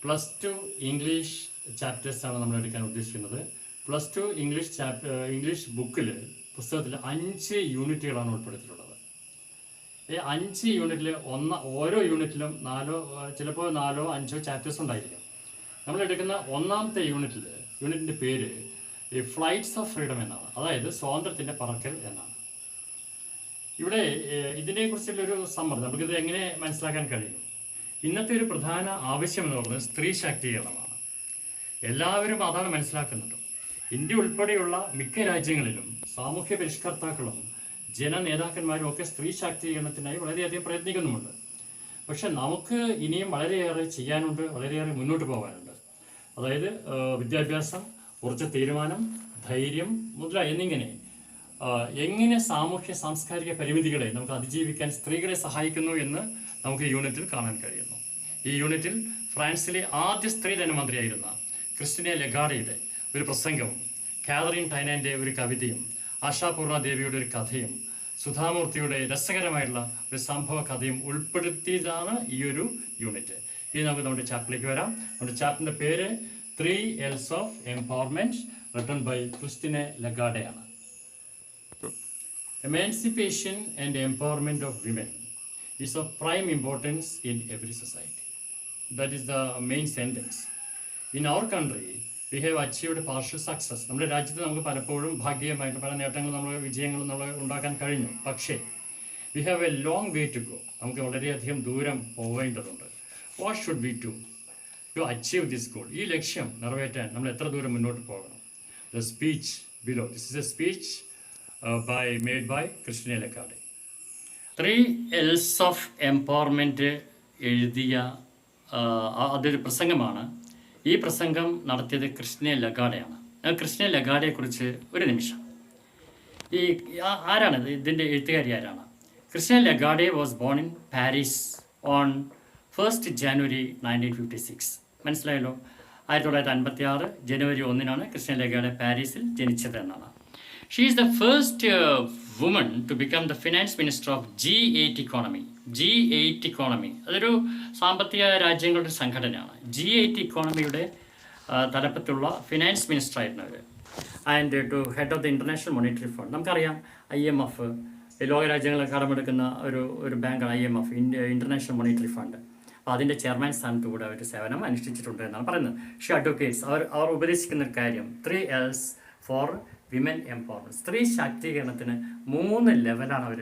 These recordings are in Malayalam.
+2 ഇംഗ്ലീഷ് ചാപ്റ്റേഴ്സാണ് നമ്മൾ എടുക്കാൻ ഉദ്ദേശിക്കുന്നത്. +2 ഇംഗ്ലീഷ് പുസ്തകത്തിൽ 5 യൂണിറ്റുകളാണ് ഉൾപ്പെടുത്തിയിട്ടുള്ളത്. ഈ 5 യൂണിറ്റിൽ ഓരോ യൂണിറ്റിലും 4 5 ചാപ്റ്റേഴ്സ് ഉണ്ടായിരിക്കും. നമ്മൾ എടുക്കുന്ന ഒന്നാമത്തെ യൂണിറ്റിൻ്റെ പേര് ഈ ഫ്ലൈറ്റ്സ് ഓഫ് ഫ്രീഡം എന്നാണ്, അതായത് സ്വാതന്ത്ര്യത്തിൻ്റെ പറക്കൽ എന്നാണ്. ഇവിടെ ഇതിനെക്കുറിച്ചുള്ളൊരു സമ്മർദ്ദം നമുക്കിത് എങ്ങനെ മനസ്സിലാക്കാൻ കഴിയും? ഇന്നത്തെ ഒരു പ്രധാന ആവശ്യം എന്ന് പറയുന്നത് സ്ത്രീ ശാക്തീകരണമാണ്. എല്ലാവരും അതാണ് മനസ്സിലാക്കുന്നത്. ഇന്ത്യ ഉൾപ്പെടെയുള്ള മിക്ക രാജ്യങ്ങളിലും സാമൂഹ്യ പരിഷ്കർത്താക്കളും ജനനേതാക്കന്മാരും ഒക്കെ സ്ത്രീ ശാക്തീകരണത്തിനായി വളരെയധികം പ്രയത്നിക്കുന്നുമുണ്ട്. പക്ഷെ നമുക്ക് ഇനിയും വളരെയേറെ ചെയ്യാനുണ്ട്, വളരെയേറെ മുന്നോട്ട് പോകാനുണ്ട്. അതായത് വിദ്യാഭ്യാസം, ഉറച്ച തീരുമാനം, ധൈര്യം എന്നിങ്ങനെ എങ്ങനെ സാമൂഹ്യ സാംസ്കാരിക പരിമിതികളെ നമുക്ക് അതിജീവിക്കാൻ സ്ത്രീകളെ സഹായിക്കുന്നു എന്ന് നമുക്ക് ഈ യൂണിറ്റിൽ കാണാൻ കഴിയുന്നു. ഈ യൂണിറ്റിൽ ഫ്രാൻസിലെ ആദ്യ സ്ത്രീ ധനമന്ത്രിയായിരുന്ന ക്രിസ്റ്റീന ലഗാർഡയുടെ ഒരു പ്രസംഗവും, കാതറിൻ ടൈനൻ്റെ ഒരു കവിതയും, ആശാപൂർണ ദേവിയുടെ ഒരു കഥയും, സുധാമൂർത്തിയുടെ രസകരമായിട്ടുള്ള ഒരു സംഭവ കഥയും ഉൾപ്പെടുത്തിയതാണ് ഈ ഒരു യൂണിറ്റ്. ഇനി നമുക്ക് നമ്മുടെ ചാപ്റ്ററിലേക്ക് വരാം. നമ്മുടെ ചാപ്റ്ററിൻ്റെ പേര് 3 L's of Empowerment, written by Christine Lagarde ആണ്. Emancipation and empowerment of women is of prime importance in every society. That is the main sentence. In our country, we have achieved partial success. നമ്മുടെ രാജ്യത്ത് നമുക്ക് പലപ്പോഴും ഭാഗ്യമായിട്ട് പല നേട്ടങ്ങളും വിജയങ്ങളും നമ്മൾ ഉണ്ടാക്കാൻ കഴിഞ്ഞു. പക്ഷേ we have a long way to go. നമുക്ക് വളരെയധികം ദൂരം പോവേണ്ടതുണ്ട്. What should we do to achieve this goal? ഈ ലക്ഷ്യം നിറവേറ്റാൻ നമ്മൾ എത്ര ദൂരം മുന്നോട്ട് പോകണം? The speech below. This is a speech made by Christine Lagarde. 3 L's of Empowerment എഴുതിയ അതൊരു പ്രസംഗമാണ്. ഈ പ്രസംഗം നടത്തിയത് ക്രിസ്റ്റീന ലഗാർഡെയാണ്. ക്രിസ്റ്റീന ലഗാർഡെയെക്കുറിച്ച് ഒരു നിമിഷം. ആരാണ് ഇതിൻ്റെ എഴുത്തുകാരി ആരാണ്? Christine Lagarde was born in Paris on 1st January 1956. മനസ്സിലായല്ലോ. 1956 ജനുവരി 1 ക്രിസ്റ്റീന ലഗാർഡെ പാരീസിൽ ജനിച്ചത് എന്നാണ്. She is the first woman to become the finance minister of G8 economy. G8 economy അതൊരു സാമ്പത്തിക രാജ്യങ്ങളുടെ സംഘടനയാണ്. G8 ഇക്കോണമിയുടെ തലപ്പത്തുള്ള ഫിനാൻസ് മിനിസ്റ്റർ ആയിരുന്നു അവർ. And to head of the International Monetary Fund. നമുക്കറിയാം IMF ലോകരാജ്യങ്ങളെ കടമെടുക്കുന്ന ഒരു ബാങ്കാണ് IMF, ഇൻ്റർനാഷണൽ മോണിറ്ററി ഫണ്ട്. അപ്പോൾ അതിൻ്റെ ചെയർമാൻ സ്ഥാനത്ത് കൂടെ അവർ സേവനം അനുഷ്ഠിച്ചിട്ടുണ്ട് എന്നാണ് പറയുന്നത്. ഷീ അഡ്വക്കേറ്റ്സ് അവർ ഉപദേശിക്കുന്ന ഒരു കാര്യം 3 L's ഫോർ വിമൻ എംപവർമെൻറ്റ്. സ്ത്രീ ശാക്തീകരണത്തിന് 3 ലെവലാണ് അവർ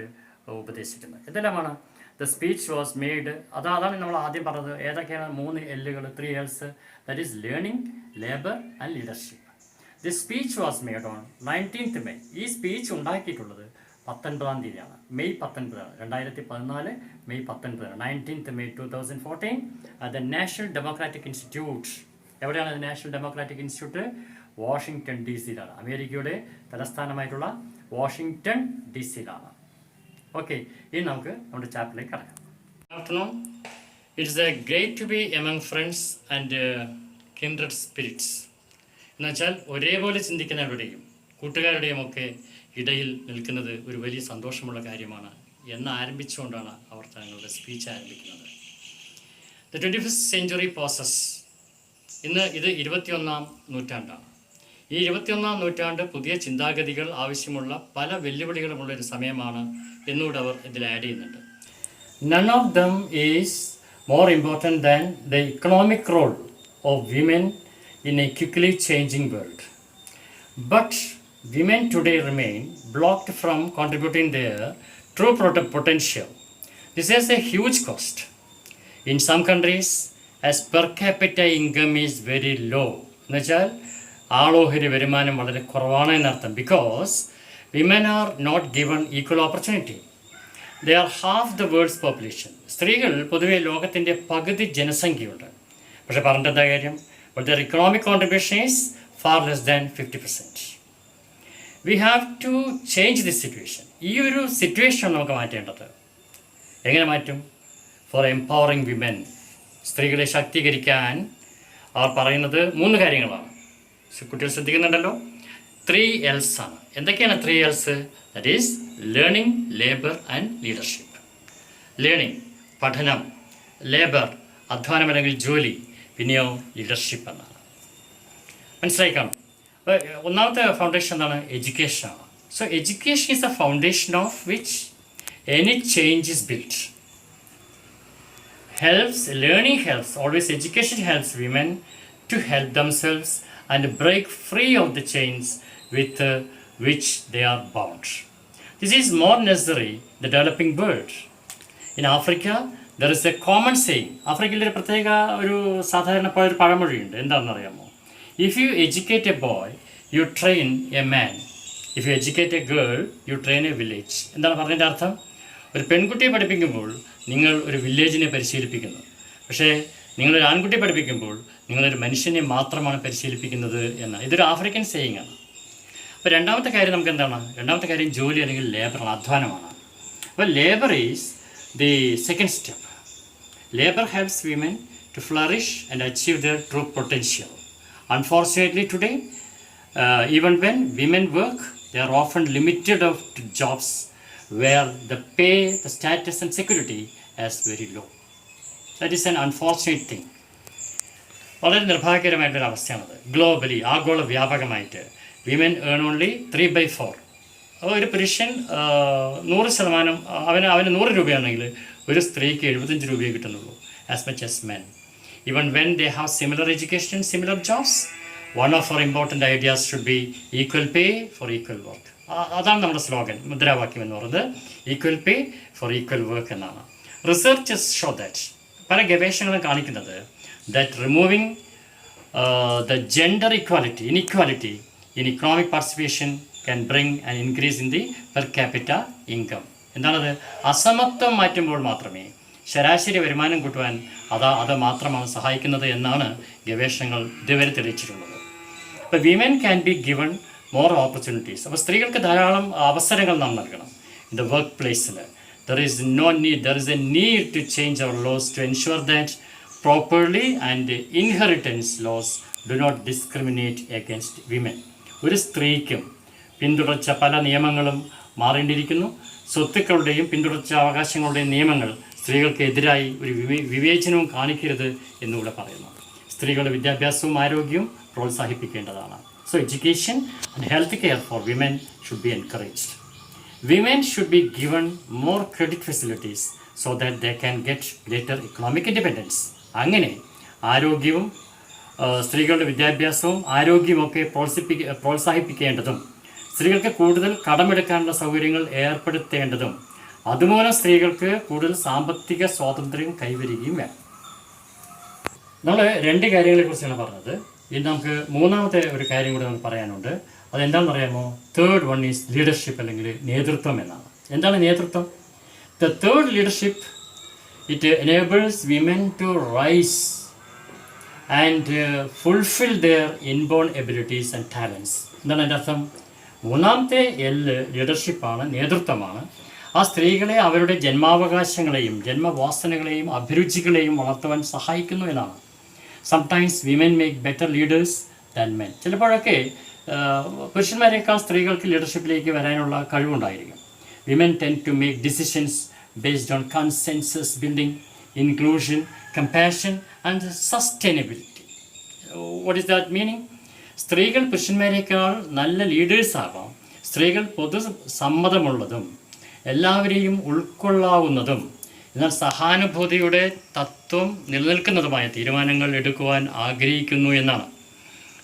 ഉപദേശിക്കുന്നത്. എന്തെല്ലാമാണ്? ദ സ്പീച്ച് വാസ് മെയ്ഡ്, അതാണ് നമ്മൾ ആദ്യം പറഞ്ഞത്. ഏതൊക്കെയാണ് 3 L'കൾ, 3 L's? That is learning, labour and leadership. The speech was made on 19th May. ഈ സ്പീച്ച് ഉണ്ടാക്കിയിട്ടുള്ളത് 19-ാം തീയതിയാണ്, May 19 2014 May 19. 19th May 2014 the national democratic institute. എവിടെയാണ് നാഷണൽ ഡെമോക്രാറ്റിക് ഇൻസ്റ്റിറ്റ്യൂട്ട്? വാഷിങ്ടൺ DC-യിലാണ്. അമേരിക്കയുടെ തലസ്ഥാനമായിട്ടുള്ള വാഷിങ്ടൺ DC-യിലാണ്. ഓക്കെ, ഇനി നമുക്ക് നമ്മുടെ ചാപ്റ്ററിലേക്ക് കടക്കാം. Afternoon. It's a great to be among friends and kindred spirits. എന്നുവെച്ചാൽ ഒരേപോലെ ചിന്തിക്കുന്നവരുടെയും കൂട്ടുകാരുടെയും ഒക്കെ ഇടയിൽ നിൽക്കുന്നത് ഒരു വലിയ സന്തോഷമുള്ള കാര്യമാണ് എന്ന് ആരംഭിച്ചുകൊണ്ടാണ് അവർ തങ്ങളുടെ സ്പീച്ച് ആരംഭിക്കുന്നത്. The 21st century passes. ഇന്ന് ഇത് 21-ാം നൂറ്റാണ്ടാണ്. ഈ 21-ാം നൂറ്റാണ്ട് പുതിയ ചിന്താഗതികൾ ആവശ്യമുള്ള പല വെല്ലുവിളികളുമുള്ളൊരു സമയമാണ് എന്നുകൂടെ അവർ ഇതിൽ ആഡ് ചെയ്യുന്നുണ്ട്. None of them is more important than the economic role of women in a quickly changing world. But women today remain blocked from contributing their true potential. This has a huge cost. In some countries, as per capita income is very low. എന്നുവെച്ചാൽ ആളോഹരി വരുമാനം വളരെ കുറവാണ് എന്നർത്ഥം. Because women are not given equal opportunity. They are half the world's population. സ്ത്രീകൾ പൊതുവെ ലോകത്തിൻ്റെ പകുതി ജനസംഖ്യയുണ്ട്. പക്ഷെ പറഞ്ഞിട്ട് എന്താ കാര്യം? But their economic contribution is far less than 50%. We have to change this situation. ഈ ഒരു സിറ്റുവേഷൻ നമുക്ക് മാറ്റേണ്ടത്. എങ്ങനെ മാറ്റും? For empowering women. സ്ത്രീകളെ ശാക്തീകരിക്കാൻ അവർ പറയുന്നത് 3 കാര്യങ്ങളാണ്. കുട്ടികൾ ശ്രദ്ധിക്കുന്നുണ്ടല്ലോ. 3 L's ആണ്. എന്തൊക്കെയാണ് 3 L's? That is learning, labour and leadership. Learning പഠനം, ലേബർ അധ്വാനം അല്ലെങ്കിൽ ജോലി, പിന്നെയോ ലീഡർഷിപ്പ് എന്നാണ്. മനസ്സിലായിക്കാണും. അപ്പോൾ ഒന്നാമത്തെ ഫൗണ്ടേഷൻ എന്താണ്? എഡ്യൂക്കേഷനാണ്. So education is a foundation of which any change is built. Learning helps, always education helps women to help themselves and break free of the chains with which they are bound. This is more necessary in the developing world. In Africa, there is a common saying. ആഫ്രിക്കയിൽ ഒരു പ്രത്യേക ഒരു സാധാരണ ഒരു പഴമൊഴിയുണ്ട്. എന്താണെന്നറിയാമോ? If you educate a boy, you train a man. If you educate a girl, you train a village. എന്താണ് പറഞ്ഞതിൻ്റെ അർത്ഥം? ഒരു പെൺകുട്ടിയെ പഠിപ്പിക്കുമ്പോൾ നിങ്ങൾ ഒരു വില്ലേജിനെ പരിശീലിപ്പിക്കുന്നു. പക്ഷേ നിങ്ങളൊരു ആൺകുട്ടിയെ പഠിപ്പിക്കുമ്പോൾ നിങ്ങളൊരു മനുഷ്യനെ മാത്രമാണ് പരിശീലിപ്പിക്കുന്നത് എന്ന്. ഇതൊരു ആഫ്രിക്കൻ സേയിങ് ആണ്. അപ്പോൾ രണ്ടാമത്തെ കാര്യം നമുക്ക് എന്താണ്? രണ്ടാമത്തെ കാര്യം ജോലി അല്ലെങ്കിൽ ലേബറാണ്, അധ്വാനമാണ്. അപ്പോൾ labour is the second step. Labour helps women to flourish and achieve their true potential. Unfortunately today, even when women work, they are often limited to jobs where the pay, the status and security is very low. That is an unfortunate thing. വളരെ നിർഭാഗ്യകരമായിട്ടൊരു അവസ്ഥയാണത്. ഗ്ലോബലി, ആഗോള വ്യാപകമായിട്ട് വിമൻ ഏൺ ഓൺലി 3/4. ഒരു പുരുഷൻ 100%, അവന് 100 രൂപയാണെങ്കിൽ ഒരു സ്ത്രീക്ക് 75 രൂപയെ കിട്ടുന്നുള്ളൂ. As much as men. Even when they have similar education, similar jobs, one of our important ideas should be equal pay for equal work. അതാണ് നമ്മുടെ സ്ലോഗൻ, മുദ്രാവാക്യം എന്ന് പറയുന്നത്. Equal pay for equal work എന്നാണ്. റിസർച്ചസ് ഷോ ദാറ്റ്, പല ഗവേഷണങ്ങളും കാണിക്കുന്നത് that removing the gender inequality in economic participation can bring an increase in the per capita income. എന്താണത്? അസമത്വം മാറ്റുമ്പോൾ മാത്രമേ ശരാശരി വരുമാനം കൂട്ടുവാൻ അത് മാത്രമാണ് സഹായിക്കുന്നത് എന്നാണ് ഗവേഷണങ്ങൾ ഇതുവരെ തെളിയിച്ചിട്ടുള്ളത്. അപ്പോൾ women can be given more opportunities. അപ്പോൾ സ്ത്രീകൾക്ക് ധാരാളം അവസരങ്ങൾ നാം നൽകണം. ഇൻ ദ വർക്ക് പ്ലേസിൽ there is a need to change our laws to ensure that properly and inheritance laws do not discriminate against women. ഒരു സ്ത്രീക്കും പിന്തുടർച്ച പല നിയമങ്ങളും മാറേണ്ടിയിരിക്കുന്നു. സ്വത്തുക്കളുടെയും പിന്തുടർച്ച അവകാശങ്ങളുടെയും നിയമങ്ങൾ സ്ത്രീകൾക്കെതിരായി ഒരു വിവേചനവും കാണിക്കരുത് എന്നുകൂടെ പറയുന്നു. സ്ത്രീകളുടെ വിദ്യാഭ്യാസവും ആരോഗ്യവും പ്രോത്സാഹിപ്പിക്കേണ്ടതാണ്. So education and health care for women should be encouraged. Women should be given more credit facilities so that they can get greater economic independence. അങ്ങനെ ആരോഗ്യവും സ്ത്രീകളുടെ വിദ്യാഭ്യാസവും ആരോഗ്യമൊക്കെ പ്രോത്സാഹിപ്പിക്കേണ്ടതും സ്ത്രീകൾക്ക് കൂടുതൽ കടമെടുക്കാനുള്ള സൗകര്യങ്ങൾ ഏർപ്പെടുത്തേണ്ടതും അതുമൂലം സ്ത്രീകൾക്ക് കൂടുതൽ സാമ്പത്തിക സ്വാതന്ത്ര്യം കൈവരികയും വേണം. നമ്മൾ 2 കാര്യങ്ങളെക്കുറിച്ചാണ് പറഞ്ഞത്. ഇനി നമുക്ക് മൂന്നാമത്തെ ഒരു കാര്യം കൂടെ നമുക്ക് പറയാനുണ്ട്. അതെന്താണെന്ന് അറിയാമോ? തേർഡ് വൺ ഈസ് ലീഡർഷിപ്പ്, അല്ലെങ്കിൽ നേതൃത്വം എന്നാണ്. എന്താണ് നേതൃത്വം? The third leadership, it enables women to rise and fulfil their inborn abilities and talents. എന്താണ് അതിൻ്റെ അർത്ഥം? മൂന്നാമത്തെ ലീഡർഷിപ്പാണ്, നേതൃത്വമാണ്. ആ സ്ത്രീകളെ അവരുടെ ജന്മാവകാശങ്ങളെയും ജന്മവാസനകളെയും അഭിരുചികളെയും വളർത്തുവാൻ സഹായിക്കുന്നു എന്നാണ്. Sometimes women make better leaders than men. ചിലപ്പോഴൊക്കെ പുരുഷന്മാരെക്കാൾ സ്ത്രീകൾക്ക് ലീഡർഷിപ്പിലേക്ക് വരാനുള്ള കഴിവുണ്ടായിരിക്കും. Women tend to make decisions based on consensus building, inclusion, compassion and sustainability. What is that meaning? സ്ത്രീകൾ പുരുഷന്മാരെക്കാൾ നല്ല ലീഡേഴ്സ് ആവാം. സ്ത്രീകൾ പൊതു സമ്മതമുള്ളതും എല്ലാവരെയും ഉൾക്കൊള്ളാവുന്നതും എന്നാൽ സഹാനുഭൂതിയുടെ തത്വം നിലനിൽക്കുന്നതുമായ തീരുമാനങ്ങൾ എടുക്കുവാൻ ആഗ്രഹിക്കുന്നു എന്നാണ്.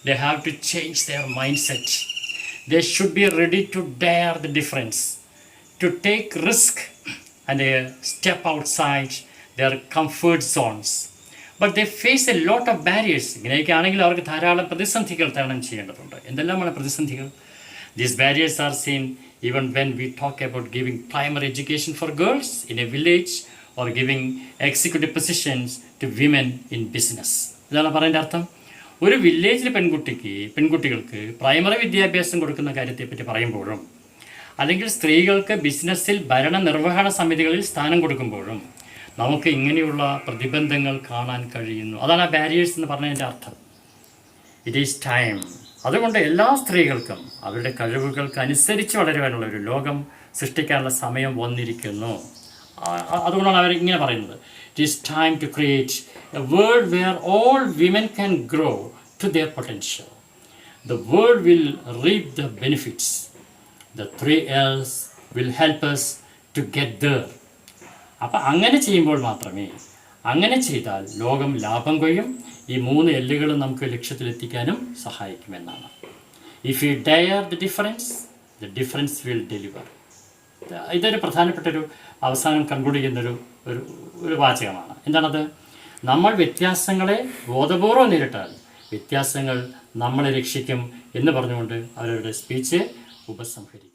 They have to change their mindset. They should be ready to dare the difference, to take risk and step outside their comfort zones. But they face a lot of barriers. ഇങ്ങനെയൊക്കെ ആണെങ്കിൽ അവർക്ക് ധാരാളം പ്രതിസന്ധികൾ തരണം ചെയ്യേണ്ടതുണ്ട്. എന്തെല്ലാമാണ് പ്രതിസന്ധികൾ? These barriers are seen even when we talk about giving primary education for girls in a village or giving executive positions to women in business. ഇതാണ് പറയുന്ന അർത്ഥം. ഒരു വില്ലേജിലെ പെൺകുട്ടികൾക്ക് പ്രൈമറി വിദ്യാഭ്യാസം കൊടുക്കുന്ന കാര്യത്തെപ്പറ്റി പറയുമ്പോഴും അല്ലെങ്കിൽ സ്ത്രീകൾക്ക് ബിസിനസ്സിൽ ഭരണനിർവഹണ സമിതികളിൽ സ്ഥാനം കൊടുക്കുമ്പോഴും നമുക്ക് ഇങ്ങനെയുള്ള പ്രതിബന്ധങ്ങൾ കാണാൻ കഴിയുന്നു. അതാണ് ആ ബാരിയേഴ്സ് എന്ന് പറഞ്ഞതിൻ്റെ അർത്ഥം. It is time. അതുകൊണ്ട് എല്ലാ സ്ത്രീകൾക്കും അവരുടെ കഴിവുകൾക്ക് അനുസരിച്ച് വളരുവാനുള്ള ഒരു ലോകം സൃഷ്ടിക്കാനുള്ള സമയം വന്നിരിക്കുന്നു. അതുകൊണ്ടാണ് അവർ ഇങ്ങനെ പറയുന്നത്, It is time to create a world where all women can grow to their potential. The world will reap the benefits. The 3 L's will help us to get there. അപ്പം അങ്ങനെ ചെയ്യുമ്പോൾ മാത്രമേ, അങ്ങനെ ചെയ്താൽ ലോകം ലാഭം കൊയ്യും. ഈ 3 എല്ലുകളും നമുക്ക് ലക്ഷ്യത്തിലെത്തിക്കാനും സഹായിക്കുമെന്നാണ്. If you dare the difference will deliver. ഇതൊരു പ്രധാനപ്പെട്ടൊരു അവസാനം കൺക്ലൂഡ് ചെയ്യുന്നൊരു ഒരു വാചകമാണ്. എന്താണത്? നമ്മൾ വ്യത്യാസങ്ങളെ ബോധപൂർവ്വം നേരിട്ടാൽ വ്യത്യാസങ്ങൾ നമ്മളെ രക്ഷിക്കും എന്ന് പറഞ്ഞുകൊണ്ട് അവരുടെ സ്പീച്ച് ഉപസംഹരിക്കും.